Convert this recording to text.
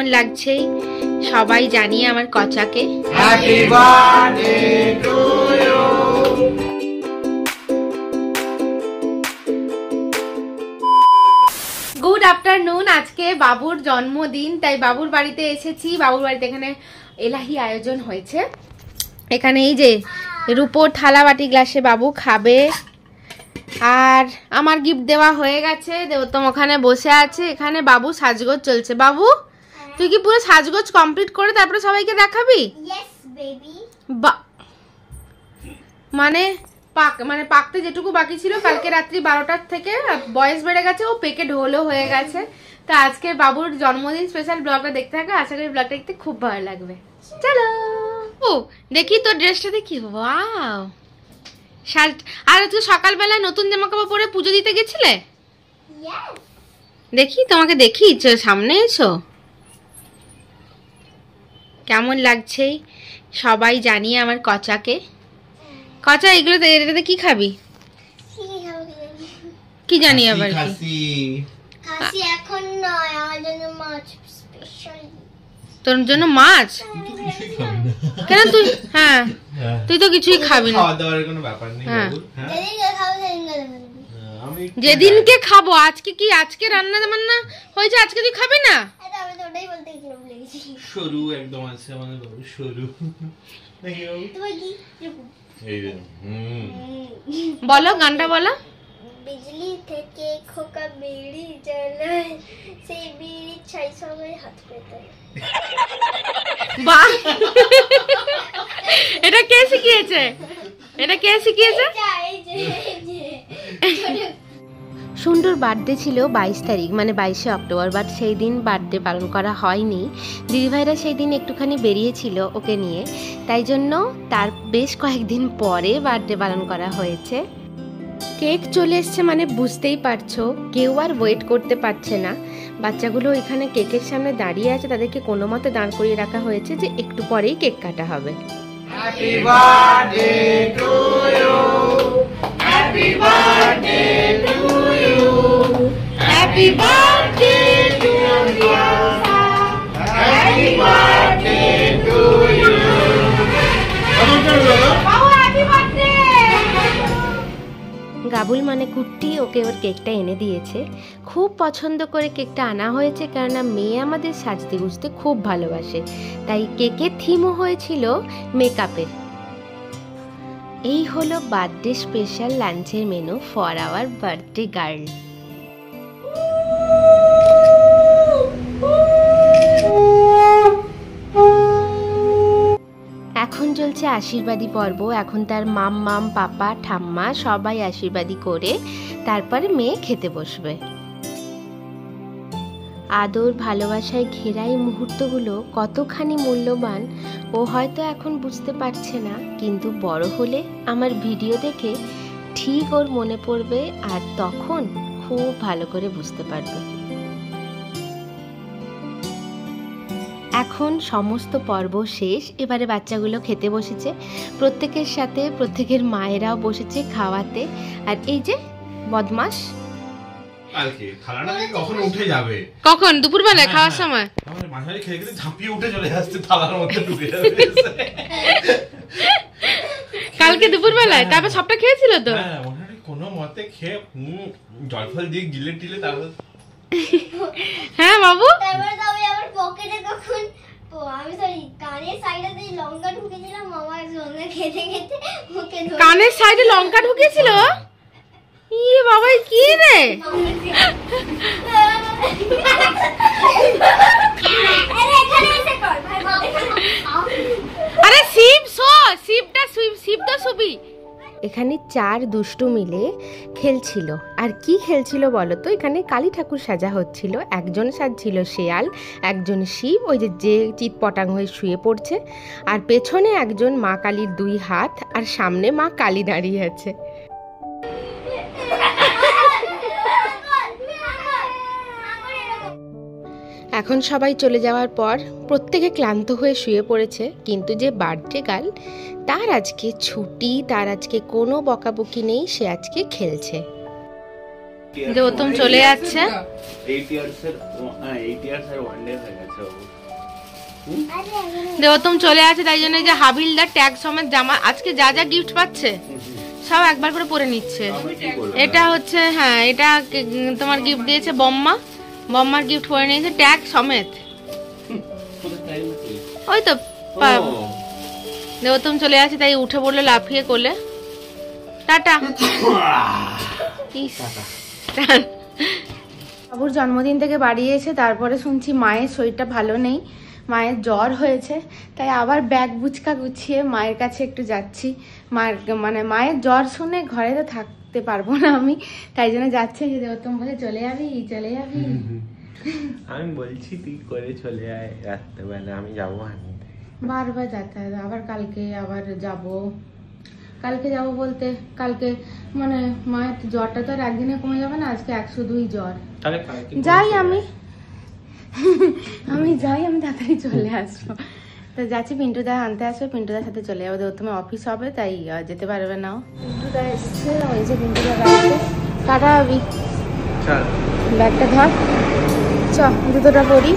কেমন লাগছে সবাই জানিয়ে আমার কচাকে। Happy birthday to you. Good afternoon. আজকে বাবুর জন্মদিন, তাই বাবুর বাড়িতে এসেছি। বাবুর বাড়িতে এখানে এলাহি আয়োজন হয়েছে। এখানে এই যে রূপোর থালা বাটি গ্লাসে বাবু খাবে, আর আমার গিফট দেওয়া হয়ে গেছে। দেবতম ওখানে বসে আছে। এখানে বাবু সাজগোজ চলছে। বাবু তুই কি পুরো সাজগোজ কমপ্লিট করে তারপরে সবাইকে দেখাবি? মানে পাকতে যেটুকু বাকি ছিল কালকে রাত্রি 12টার থেকে বয়স বেড়ে গেছে, ও পেকে ঢোলও হয়ে গেছে। তো আজকে বাবুর জন্মদিন স্পেশাল ব্লগটা দেখতে থাকো, আশা করি ব্লগটা দেখতে খুব ভালো লাগবে। চলো ও দেখি তোর ড্রেসটা দেখি। Wow, shirt. আর তুই সকালবেলা নতুন জামা কাপড় পরে পুজো দিতে গেছিলে? দেখি তোমাকে দেখি, সামনে এসো। কেমন লাগছে সবাই জানিয়ে আমার কচাকে। কচা এগুলোতে এটাতে কি খাবি? কি জানি আবার কি? খাসি এখন নয়, আমার জন্য মাছ স্পেশাল। তোর জন্য মাছ? কেন তুই? হ্যাঁ তুই তো কিছুই খাবি না। খাওয়া দাওয়ার কোনো ব্যাপার নেই বাবু। যেদিনকে খাবো। আজকে কি আজকে রান্না বান্না হয়েছে, আজকে তুই খাবি না? আমি তো ওটাই বলতে গেছিলাম, ভুলে গেছি। সরু একদম আছে আমাদের বাবু, সরু। দেখি বাবু তোমার কি এই যে বলো, গানটা বলো। বিজলি থেকে খোকা বিড়ি জ্বালায়, সেই বিড়ি ছাই সবাই হাত পেতে। বাহ, এটা কে শিখিয়েছে? এটা কে শিখিয়েছে? সুন্দর বার্থডে ছিল 22 তারিখ, মানে 22শে অক্টোবর। বাট সেই দিন বার্থডে পালন করা হয়নি। দিদিভাইরা সেই দিন একটুখানি বেরিয়েছিল ওকে নিয়ে, তাই জন্য তার বেশ কয়েকদিন পরে বার্থডে পালন করা হয়েছে। কেক চলে এসছে মানে বুঝতেই পারছো, কেউ আর ওয়েট করতে পারছে না। বাচ্চাগুলো এখানে কেকের সামনে দাঁড়িয়ে আছে, তাদেরকে কোনো মতে দাঁড় করিয়ে রাখা হয়েছে যে একটু পরেই কেক কাটা হবে। Happy birthday to you, happy birthday to you, happy birthday to you, happy birthday to you. গাবুল মানে কুট্টি ওকে ওর কেকটা এনে দিয়েছে। খুব পছন্দ করে কেকটা আনা হয়েছে, কেননা মেয়ে আমাদের সাজতে গুজতে খুব ভালোবাসে, তাই কেকের থিমও হয়েছিল মেকআপের। এই হলো বার্থডে স্পেশাল লাঞ্চের menu for our birthday girl. এখন চলছে আশীর্বাদী পর্ব। এখন তার মাম পাপা ঠাম্মা সবাই আশীর্বাদী করে তারপরে মেয়ে খেতে বসবে। আদর ভালোবাসায় ঘেরা এই মুহূর্তগুলো কতখানি মূল্যবান ও হয়তো এখন বুঝতে পারছে না, কিন্তু বড় হলে আমার ভিডিও দেখে ঠিক ওর মনে পড়বে, আর তখন খুব ভালো করে বুঝতে পারবে। এখন সমস্ত পর্ব শেষ, এবারে বাচ্চাগুলো খেতে বসেছে। প্রত্যেকের সাথে প্রত্যেকের মায়েরাও বসেছে খাওয়াতে। আর এই যে বদমাস, কালকে থালাটা কখন উঠে যাবে? কখন? দুপুরবেলায় খাওয়ার সময় আমার মাথায় খেয়ে খেতে ঝাঁপিয়ে উঠে চলে আসছে, থালার মধ্যে ঢুকে যাবে। কালকে দুপুরবেলায় তারপর সবটা খেয়েছিল তো। হ্যাঁ মোটামুটি কোনো মতে খেয়ে জল ফল দিয়ে গিলে টিলে তারপর। হ্যাঁ বাবু, তারপরে তবে আমার পকেটে তখন আমি সরি কানের সাইডে দিয়ে লঙ্কা ঢুকেছিলাম, মামা লঙ্কা খেতে খেতে মুখে ধরে। কানের সাইডে লঙ্কা ঢুকেছিল? ইয়ে বাবা, কি রে? আরে শিব সো, শিব তো ছবি। এখানে 4 দুষ্টু মিলে খেলছিল। আর কি খেলছিল বলো তো? এখানে কালী ঠাকুর সাজা হচ্ছিল। একজন সাজছিল শেয়াল, একজন শিব, ওই যে চিৎ পটাং হয়ে শুয়ে পড়ছে, আর পেছনে একজন মা কালীর 2 হাত, আর সামনে মা কালী দাঁড়িয়ে আছে। এখন সবাই চলে যাওয়ার পর প্রত্যেকে ক্লান্ত হয়ে শুয়ে পড়েছে, কিন্তু যে বার্থডে গার্ল তার আজকে ছুটি, তার আজকে কোনো বকাবকি নেই, সে আজকে খেলছে। গৌতম চলে যাচ্ছে। 8 ইয়ার্স এর 1 ডে হয়ে গেছে। দেবতম চলে আছে, তাই জন্য যে হাবিলদার ট্যাগ সমেত জামা আজকে যা যা গিফট পাচ্ছে সব একবার করে পরে নিচ্ছে। এটা হচ্ছে, হ্যাঁ এটা তোমার গিফট দিয়েছে বম্মা, বম্মার গিফট পরে নিয়েছে ট্যাগ সমেত। ওই তো দেবতম চলে আসে, তাই উঠে পড়লো লাফিয়ে কোলে। টাটা। বাবুর জন্মদিন থেকে বাড়ি এসে তারপরে শুনছি মায়ের শরীরটা ভালো নেই, মায়ের জ্বর হয়েছে, তাই আবার ব্যাগ বুচকা গুছিয়ে মায়ের কাছে একটু যাচ্ছি। মায়ের জ্বর শুনে ঘরে তো থাকতে পারবো না আমি, তাই জন্য যাচ্ছে। যে দেবতম বলে চলে যাবি চলে যাবি, আমি বলছি তুই করে চলে আয় রাত্রেবেলা, আমি যাবো আনতে। বারবার যাতায়াত, আবার কালকে আবার যাব, কালকে যাব বলতে কালকে মানে মায়ের জ্বরটা তো আর একদিনে কমে যাবে না, আজকে 102 জ্বর। যাই আমি যাই, আমি তাড়াতাড়ি চলে আসবো। তো যাচ্ছি, পিন্টুদা আনতে আসবে, পিন্টুদার সাথে চলে যাবো। তোমার অফিস হবে তাই যেতে পারবে না। পিন্টুদা এসছে, ওই যে পিন্টুদা গাড়িতে। টাটা আবি, ব্যাগটা ধর, চ জুতোটা পরি।